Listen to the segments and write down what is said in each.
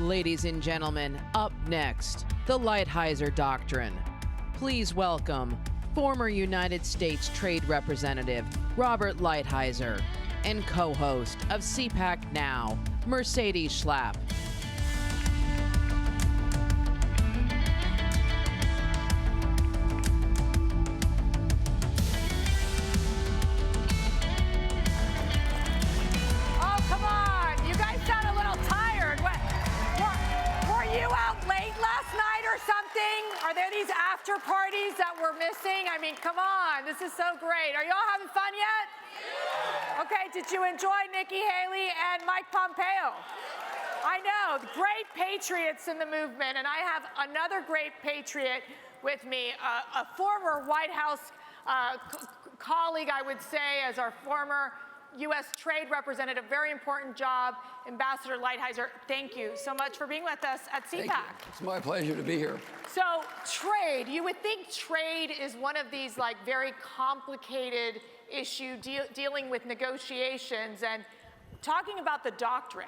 Ladies and gentlemen, up next, the Lighthizer Doctrine. Please welcome former United States Trade Representative Robert Lighthizer and co-host of CPAC NOW Mercedes Schlapp. Are there these after parties that we're missing? I mean, come on, this is so great. Are y'all having fun yet? Yeah. Okay, did you enjoy Nikki Haley and Mike Pompeo? I know, great patriots in the movement, and I have another great patriot with me, a former White House colleague, I would say, as our former U.S. Trade Representative, very important job, Ambassador Lighthizer. Thank you so much for being with us at CPAC. It's my pleasure to be here. So trade, you would think trade is one of these like very complicated issue dealing with negotiations, and talking about the doctrine,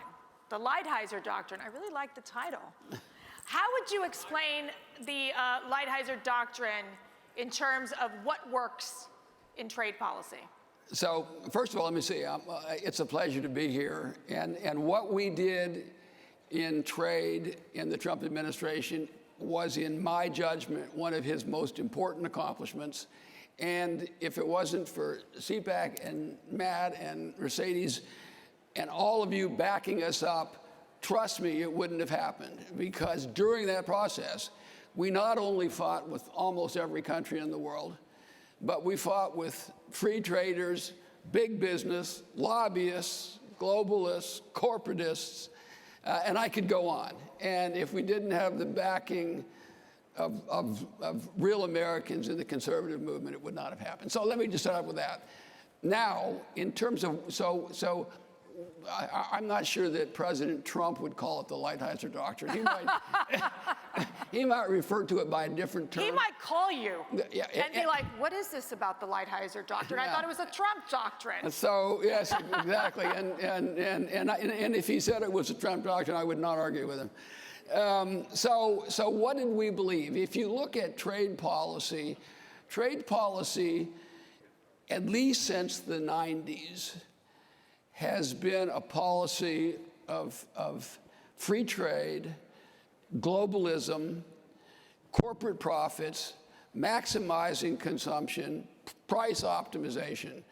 the Lighthizer Doctrine. I really like the title. How would you explain the Lighthizer Doctrine in terms of what works in trade policy? So first of all, let me say it's a pleasure to be here. And what we did in trade in the Trump administration was, in my judgment, one of his most important accomplishments. And if it wasn't for CPAC and Matt and Mercedes and all of you backing us up, trust me, it wouldn't have happened. Because during that process, we not only fought with almost every country in the world, but we fought with free traders, big business, lobbyists, globalists, corporatists, and I could go on. And if we didn't have the backing of real Americans in the conservative movement, it would not have happened. So let me just start off with that. Now, in terms of, I'm not sure that President Trump would call it the Lighthizer Doctrine. He might refer to it by a different term. He might call you and be like, what is this about the Lighthizer Doctrine? I thought it was a Trump doctrine. So, yes, exactly. And if he said it was a Trump doctrine, I would not argue with him. So what did we believe? If you look at trade policy, at least since the 90s, has been a policy of free trade, globalism, corporate profits, maximizing consumption, price optimization.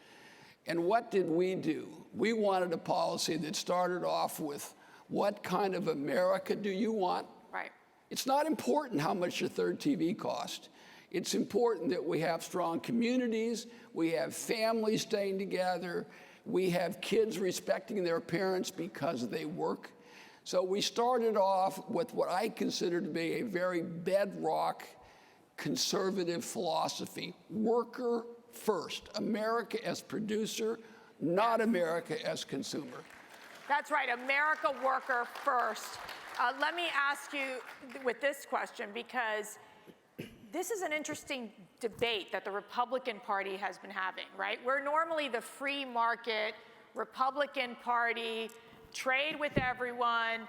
And what did we do? We wanted a policy that started off with, what kind of America do you want? Right. It's not important how much your third TV cost. It's important that we have strong communities, we have families staying together, we have kids respecting their parents because they work. So we started off with what I consider to be a very bedrock conservative philosophy. Worker first. America as producer, not America as consumer. That's right, America worker first. Let me ask you with this question, because this is an interesting debate that the Republican Party has been having, right? We're normally the free market Republican Party, trade with everyone,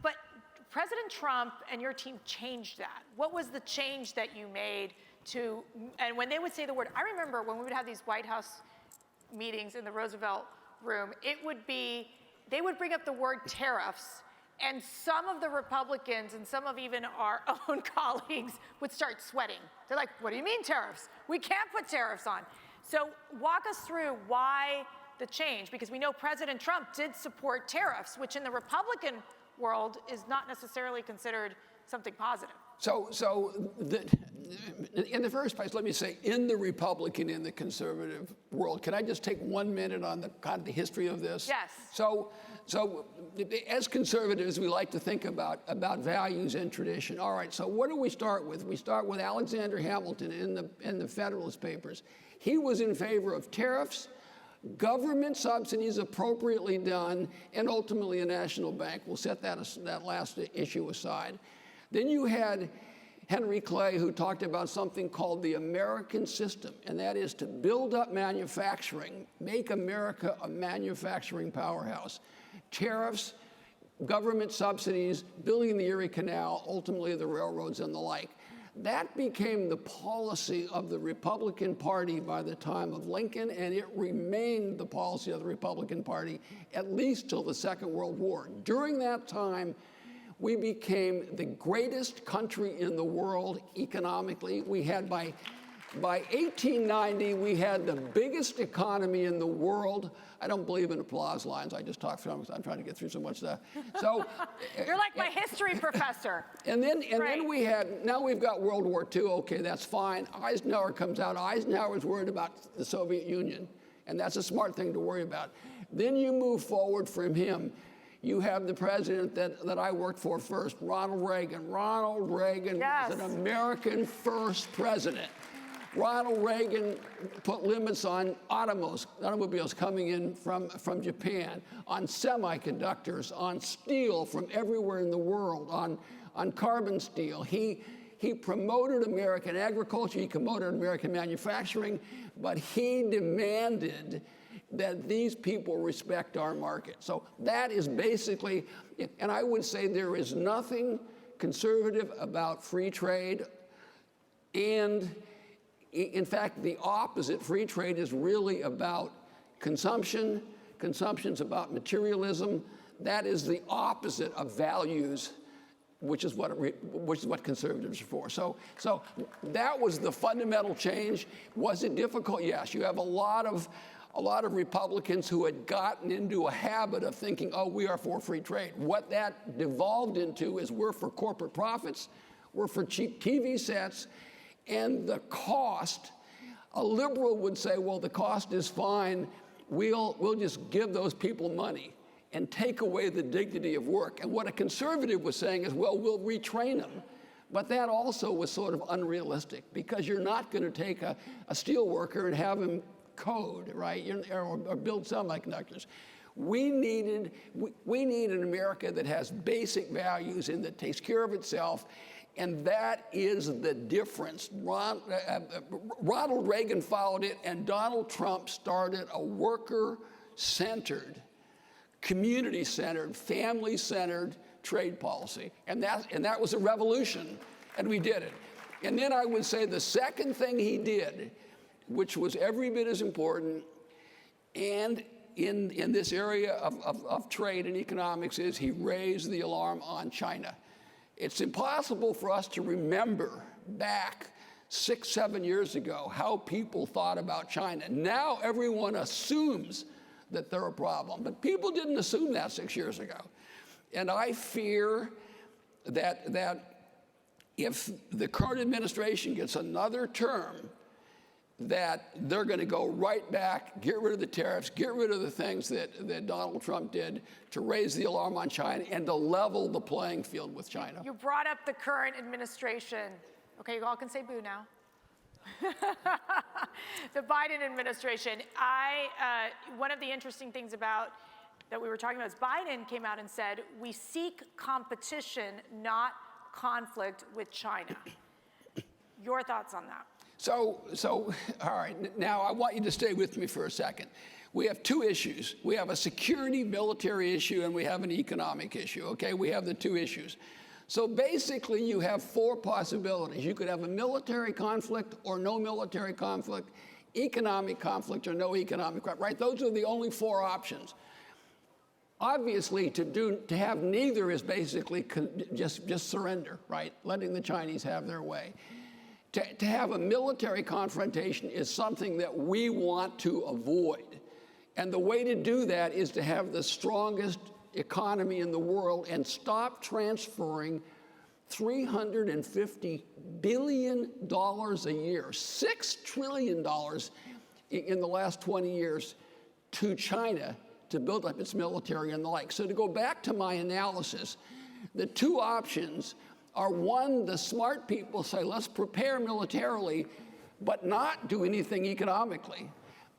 but President Trump and your team changed that. What was the change that you made to, and when they would say the word, I remember when we would have these White House meetings in the Roosevelt room, they would bring up the word tariffs, and some of the Republicans and some of even our own colleagues would start sweating. They're like, what do you mean tariffs? We can't put tariffs on. So walk us through why the change, because we know President Trump did support tariffs, which in the Republican world is not necessarily considered something positive. In the first place, let me say, in the Republican, in the conservative world, can I just take 1 minute on the kind of the history of this? Yes. So as conservatives, we like to think about values and tradition. All right, so what do we start with? We start with Alexander Hamilton in the Federalist Papers. He was in favor of tariffs, government subsidies appropriately done, and ultimately a national bank. We'll set that last issue aside. Then you had Henry Clay, who talked about something called the American system, and that is to build up manufacturing, make America a manufacturing powerhouse. Tariffs government subsidies, building the Erie Canal, ultimately the railroads and the like. That became the policy of the Republican Party by the time of Lincoln, and it remained the policy of the Republican Party at least till the Second World War. During that time, we became the greatest country in the world economically. We had, by 1890, we had the biggest economy in the world. I don't believe in applause lines. I just talk through them because I'm trying to get through so much stuff. So you're like my history professor. And then we had, now we've got World War II. Okay, that's fine. Eisenhower comes out. Eisenhower's worried about the Soviet Union, and that's a smart thing to worry about. Then you move forward from him. You have the president that I worked for first, Ronald Reagan. Ronald Reagan was an American first president. Ronald Reagan put limits on automobiles coming in from Japan, on semiconductors, on steel from everywhere in the world, on carbon steel. He promoted American agriculture, he promoted American manufacturing, but he demanded that these people respect our market. So that is basically, and I would say there is nothing conservative about free trade, and in fact, the opposite. Free trade is really about consumption. Consumption's about materialism. That is the opposite of values, which is what conservatives are for. So that was the fundamental change. Was it difficult? Yes. You have a lot of Republicans who had gotten into a habit of thinking, oh, we are for free trade. What that devolved into is we're for corporate profits, we're for cheap TV sets, and the cost. A liberal would say, well, the cost is fine. We'll just give those people money and take away the dignity of work. And what a conservative was saying is, well, we'll retrain them. But that also was sort of unrealistic, because you're not going to take a steel worker and have him code, right, or build semiconductors. We need an America that has basic values and that takes care of itself. And that is the difference. Ronald Reagan followed it, and Donald Trump started a worker-centered, community-centered, family-centered trade policy. And that was a revolution, and we did it. And then I would say the second thing he did, which was every bit as important, and in this area of trade and economics, is he raised the alarm on China. It's impossible for us to remember back 6, 7 years ago how people thought about China. Now everyone assumes that they're a problem, but people didn't assume that 6 years ago. And I fear that if the current administration gets another term, that they're going to go right back, get rid of the tariffs, get rid of the things that Donald Trump did to raise the alarm on China and to level the playing field with China. You brought up the current administration. Okay, you all can say boo now. The Biden administration. One of the interesting things that we were talking about is Biden came out and said, we seek competition, not conflict with China. Your thoughts on that? So, all right, now I want you to stay with me for a second. We have two issues. We have a security military issue and we have an economic issue, okay? We have the two issues. So basically you have four possibilities. You could have a military conflict or no military conflict, economic conflict or no economic conflict, right? Those are the only four options. Obviously, to have neither is basically just surrender, right? Letting the Chinese have their way. To have a military confrontation is something that we want to avoid. And the way to do that is to have the strongest economy in the world and stop transferring $350 billion a year, $6 trillion in the last 20 years to China to build up its military and the like. So to go back to my analysis, the two options are, one, the smart people say, let's prepare militarily, but not do anything economically.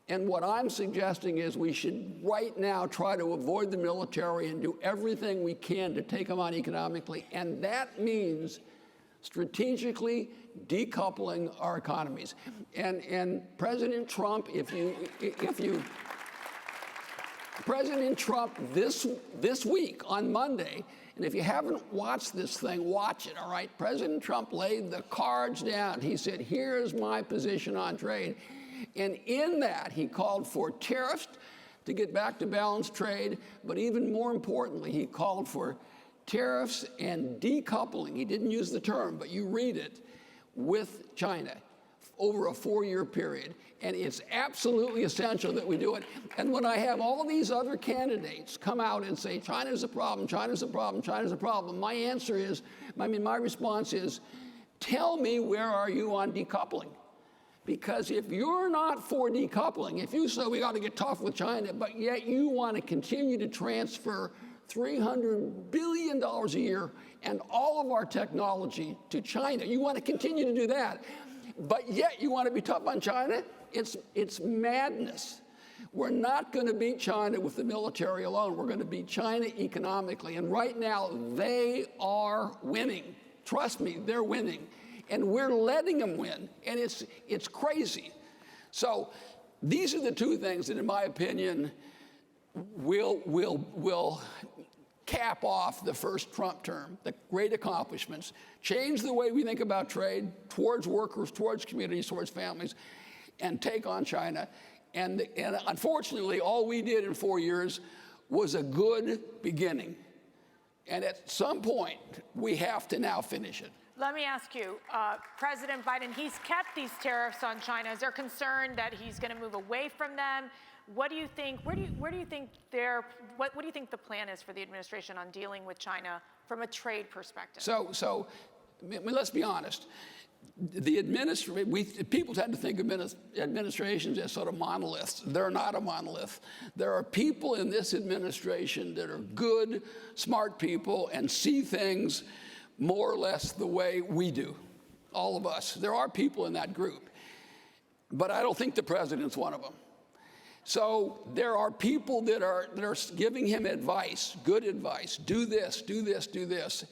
And what I'm suggesting is we should right now try to avoid the military and do everything we can to take them on economically. And that means strategically decoupling our economies. And President Trump, if you President Trump this week on Monday, and if you haven't watched this thing, watch it, all right? President Trump laid the cards down. He said, here's my position on trade. And in that, he called for tariffs to get back to balanced trade, but even more importantly, he called for tariffs and decoupling. He didn't use the term, but you read it, with China over a 4-year period. And it's absolutely essential that we do it. And when I have all these other candidates come out and say, China's a problem, China's a problem, China's a problem, my answer is, my response is, tell me where are you on decoupling? Because if you're not for decoupling, if you say we got to get tough with China, but yet you want to continue to transfer $300 billion a year and all of our technology to China, you want to continue to do that, but yet you want to be tough on China, it's madness. We're not going to beat China with the military alone. We're going to beat China economically. And right now, they are winning. Trust me, they're winning. And we're letting them win. And it's crazy. So these are the two things that, in my opinion, will cap off the first Trump term, the great accomplishments, change the way we think about trade towards workers, towards communities, towards families, and take on China. And unfortunately, all we did in 4 years was a good beginning. And at some point, we have to now finish it. Let me ask you, President Biden, he's kept these tariffs on China. Is there concern that he's going to move away from them? What do you think? What do you think the plan is for the administration on dealing with China from a trade perspective? So let's be honest. People tend to think of administrations as sort of monoliths. They're not a monolith. There are people in this administration that are good, smart people and see things more or less the way we do, all of us. There are people in that group. But I don't think the president's one of them. So there are people that are giving him advice, good advice. Do this, do this, do this.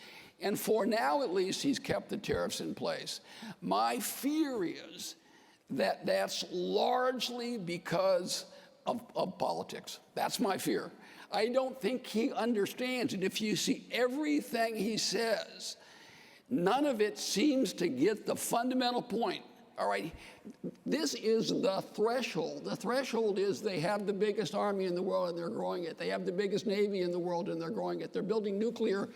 And for now, at least, he's kept the tariffs in place. My fear is that that's largely because of politics. That's my fear. I don't think he understands it. If you see everything he says, none of it seems to get the fundamental point. All right, this is the threshold. The threshold is they have the biggest army in the world and they're growing it. They have the biggest navy in the world and they're growing it. They're building nuclear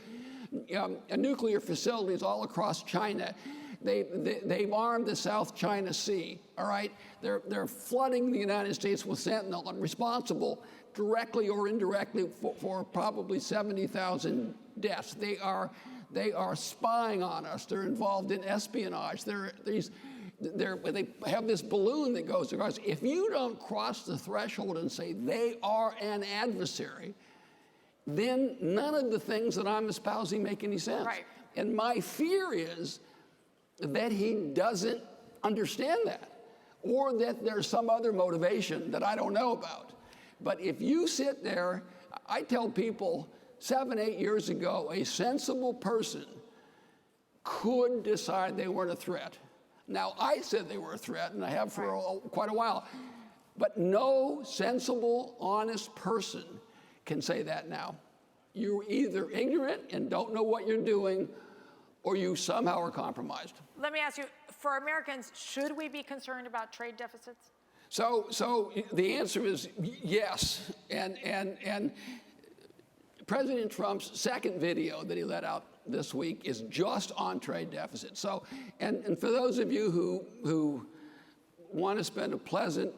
facilities all across China. They've armed the South China Sea, all right? They're flooding the United States with fentanyl and responsible directly or indirectly for probably 70,000 deaths. They are spying on us. They're involved in espionage. They have this balloon that goes across. If you don't cross the threshold and say they are an adversary, then none of the things that I'm espousing make any sense. Right. And my fear is that he doesn't understand that, or that there's some other motivation that I don't know about. But if you sit there, I tell people 7, 8 years ago, a sensible person could decide they weren't a threat. Now, I said they were a threat, and I have for quite a while. But no sensible, honest person can say that now. You're either ignorant and don't know what you're doing, or you somehow are compromised. Let me ask you, for Americans, should we be concerned about trade deficits? So the answer is yes. And President Trump's second video that he let out this week is just on trade deficits. So, and for those of you who want to spend a pleasant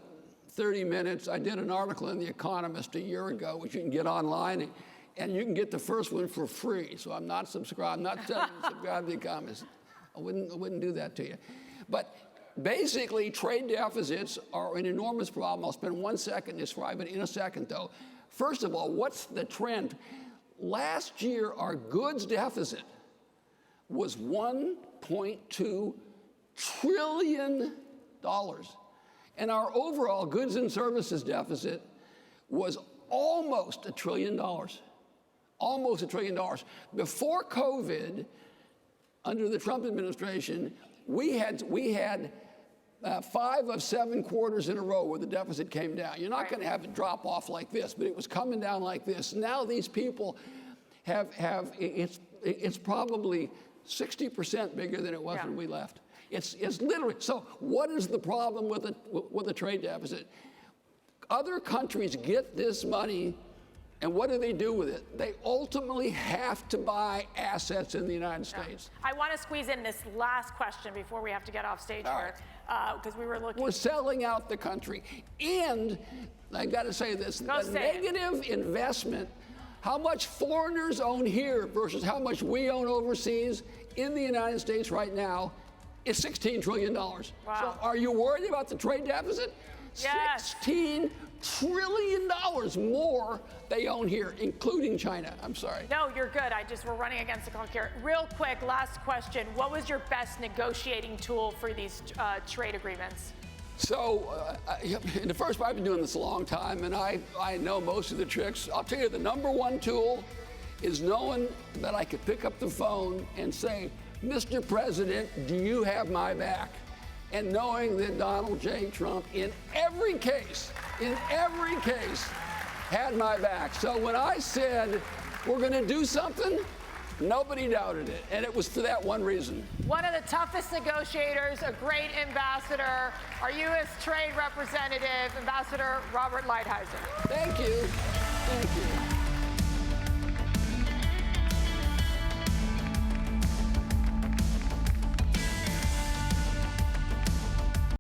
30 minutes, I did an article in The Economist a year ago, which you can get online, and you can get the first one for free. So I'm not subscribed. I'm not telling you to subscribe to The Economist. I wouldn't do that to you. But basically, trade deficits are an enormous problem. I'll spend 1 second describing it in a second, though. First of all, what's the trend? Last year, our goods deficit was $1.2 trillion. And our overall goods and services deficit was almost $1 trillion. Almost $1 trillion. Before COVID, under the Trump administration, we had 5 of 7 quarters in a row where the deficit came down. You're not going to have it drop off like this, but it was coming down like this. Now these people it's probably 60% bigger than it was when we left. It's literally, so what is the problem with the trade deficit? Other countries get this money, and what do they do with it? They ultimately have to buy assets in the United States. I want to squeeze in this last question before we have to get off stage here, because we were looking. We're selling out the country. And I got to say this, the negative investment, how much foreigners own here versus how much we own overseas in the United States right now is $16 trillion. Wow. So are you worried about the trade deficit? Yes. $16 trillion more they own here, including China. I'm sorry. No, you're good. We're running against the clock here. Real quick, last question. What was your best negotiating tool for these trade agreements? So, in the first part, I've been doing this a long time, and I know most of the tricks. I'll tell you, the number one tool is knowing that I could pick up the phone and say, Mr. President, do you have my back? And knowing that Donald J. Trump, in every case, had my back. So when I said, we're going to do something, nobody doubted it. And it was for that one reason. One of the toughest negotiators, a great ambassador, our U.S. Trade Representative, Ambassador Robert Lighthizer. Thank you. Thank you.